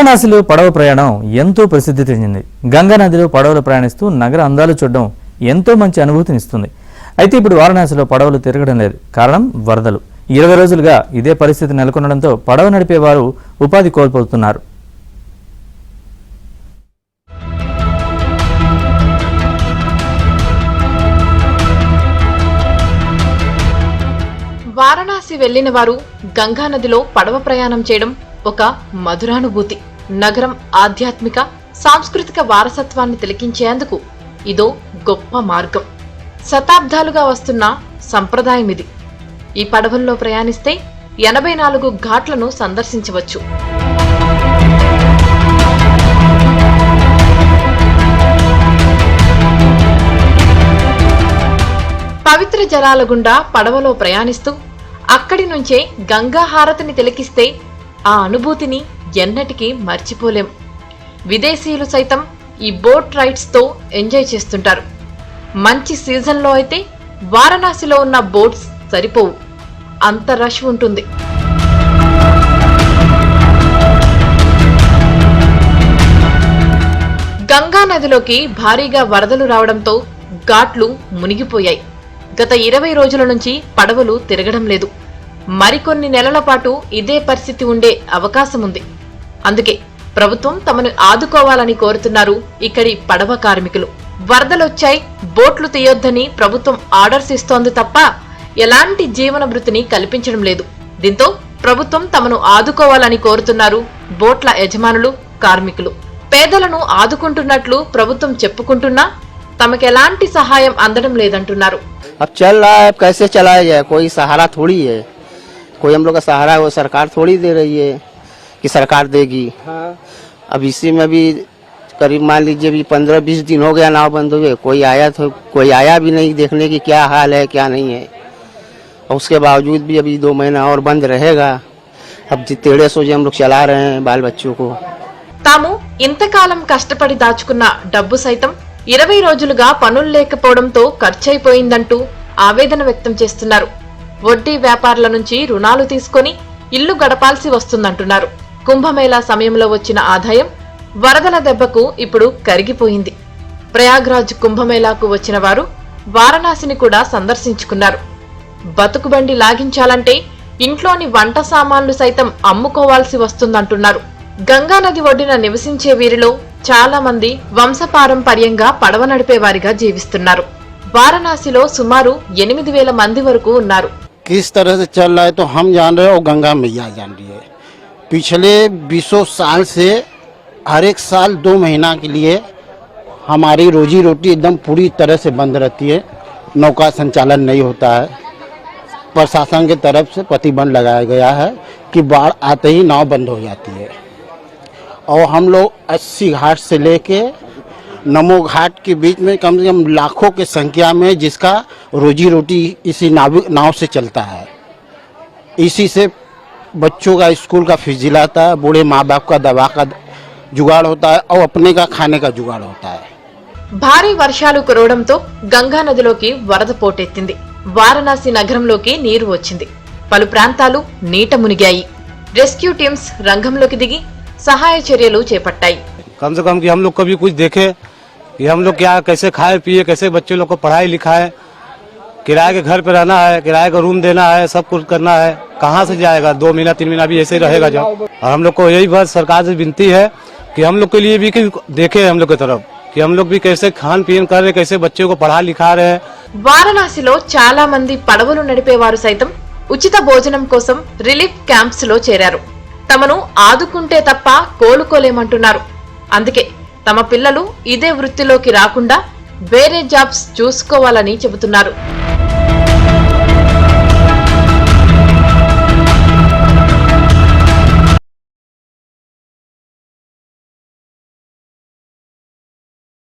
వారణాసిలో పడవ ప్రయాణం ఎంతో ప్రసిద్ధి చెందింది. గంగా నదిలో పడవలు ప్రయాణిస్తూ నగర అందాలు చూడడం ఎంతో మంచి అనుభూతినిస్తుంది. అయితే ఇప్పుడు వారణాసిలో పడవలు తిరగడం లేదు. కారణం వరదలు. 20 రోజులుగా ఇదే పరిస్థితి నెలకొనడంతో పడవ నడిపేవారు ఉపాధి కోల్పోతున్నారు. వారణాసి వెళ్లిన వారు గంగా నదిలో పడవ ప్రయాణం చేయడం ఒక మధురానుభూతి. నగరం ఆధ్యాత్మిక సాంస్కృతిక వారసత్వాన్ని తిలకించేందుకు ఇదో గొప్ప మార్గం. శతాబ్దాలుగా వస్తున్న సంప్రదాయం ఇది. ఈ పడవల్లో ప్రయాణిస్తే 84 ఘాట్లను సందర్శించవచ్చు. పవిత్ర జలాల గుండా పడవలో ప్రయాణిస్తూ అక్కడి నుంచే గంగా హారతిని తిలకిస్తే ఆ అనుభూతిని ఎన్నటికీ మర్చిపోలేం. విదేశీయులు సైతం ఈ బోట్ రైడ్స్ తో ఎంజాయ్ చేస్తుంటారు. మంచి సీజన్లో అయితే వారణాసిలో ఉన్న బోట్స్ సరిపోవు, అంత రష్ ఉంటుంది. గంగా నదిలోకి భారీగా వరదలు రావడంతో ఘాట్లు మునిగిపోయాయి. గత 20 రోజుల నుంచి పడవలు తిరగడం లేదు. మరికొన్ని నెలల పాటు ఇదే పరిస్థితి ఉండే అవకాశం ఉంది. అందుకే ప్రభుత్వం తమను ఆదుకోవాలని కోరుతున్నారు ఇక్కడి పడవ కార్మికులు. వరదలొచ్చాయి, బోట్లు తీయొద్దని ప్రభుత్వం ఆర్డర్స్ ఇస్తోంది తప్ప ఎలాంటి జీవన వృత్తిని కల్పించడం లేదు. దీంతో ప్రభుత్వం తమను ఆదుకోవాలని కోరుతున్నారు బోట్ల యజమానులు, కార్మికులు. పేదలను ఆదుకుంటున్నట్లు ప్రభుత్వం చెప్పుకుంటున్నా తమకెలాంటి సహాయం అందడం లేదంటున్నారు. अब चल रहा है, कैसे चलाया जाए? कोई सहारा थोड़ी है, कोई हम लोग का सहारा है वो सरकार थोड़ी दे रही है कि सरकार देगी। अब इसी में भी करीब मान लीजिए भी 15-20 दिन हो गया नाव बंद हुए, कोई आया भी नहीं देखने की क्या हाल है क्या नहीं है। और उसके बावजूद भी अभी 2 महीना और बंद रहेगा। अब टेढ़े सोचे हम लोग चला रहे हैं बाल बच्चों को। తాము ఇంతకాలం కష్టపడి దాచుకున్న డబ్బు సైతం 20 రోజులుగా పనులు లేకపోవడంతో ఖర్చయిపోయిందంటూ ఆవేదన వ్యక్తం చేస్తున్నారు. వడ్డీ వ్యాపారుల నుంచి రుణాలు తీసుకొని ఇల్లు గడపాల్సి వస్తుందంటున్నారు. కుంభమేళా సమయంలో వచ్చిన ఆదాయం వరదల దెబ్బకు ఇప్పుడు కరిగిపోయింది. ప్రయాగ్రాజ్ కుంభమేళాకు వచ్చిన వారు వారణాసిని కూడా సందర్శించుకున్నారు. బతుకుబండి లాగించాలంటే ఇంట్లోని వంట సామాన్లు సైతం అమ్ముకోవాల్సి వస్తుందంటున్నారు. గంగా నది ఒడ్డున నివసించే వీరిలో చాలా మంది వంశపారంపర్యంగా పడవ నడిపేవారిగా జీవిస్తున్నారు. వారణాసిలో సుమారు 8,000 మంది వరకు ఉన్నారు. किस तरह से चल रहा है तो हम जान रहे हैं और गंगा मैया जान रही है। पिछले 20 साल से हर एक साल 2 महीना के लिए हमारी रोजी रोटी एकदम पूरी तरह से बंद रहती है। नौका संचालन नहीं होता है। प्रशासन की तरफ से प्रतिबंध लगाया गया है कि बाढ़ आते ही नाव बंद हो जाती है। और हम लोग 80 घाट से लेके नमो घाट के बीच में कम से कम लाखों की संख्या में जिसका रोजी रोटी इसी नाव से चलता है। इसी से बच्चों का स्कूल का फीस दिलाता है, बूढ़े माँ बाप का दवा का जुगाड़ होता है और अपने का खाने का जुगाड़ होता है। భారీ వర్షాలు కురవడంతో గంగా నదిలోకి వరద పోటెత్తింది. వారణాసి నగరంలోకి నీరు వచ్చింది. పలు ప్రాంతాలు నీట మునిగాయి. రెస్క్యూ టీమ్స్ రంగంలోకి దిగి సహాయ చర్యలు చేపట్టాయి. कम से कम कि हम लोग को भी कुछ देखे कि हम लोग क्या कैसे खाए पिए, कैसे बच्चे लोग को पढ़ाई लिखाए, किराए के घर पे रहना है, किराए का रूम देना है, सब कुछ करना है। कहाँ से जाएगा? 2 महीना 3 महीना भी ऐसे ही रहेगा जब। और हम लोग को यही बस सरकार से विनती है कि हम लोग के लिए भी देखे हम लोग की तरफ कि हम लोग भी कैसे खान पीन कर रहे, कैसे बच्चों को पढ़ा लिखा रहे। వారణాసిలో చాలా మంది పడవలు నడిపేవారు సైతం ఉచిత భోజనం కోసం రిలీఫ్ క్యాంప్స్ లో చేరారు. తమను ఆదుకుంటే తప్ప కోలుకోలేమంటున్నారు. అందుకే తమ పిల్లలు ఇదే వృత్తిలోకి రాకుండా వేరే జాబ్స్ చూసుకోవాలని చెబుతున్నారు.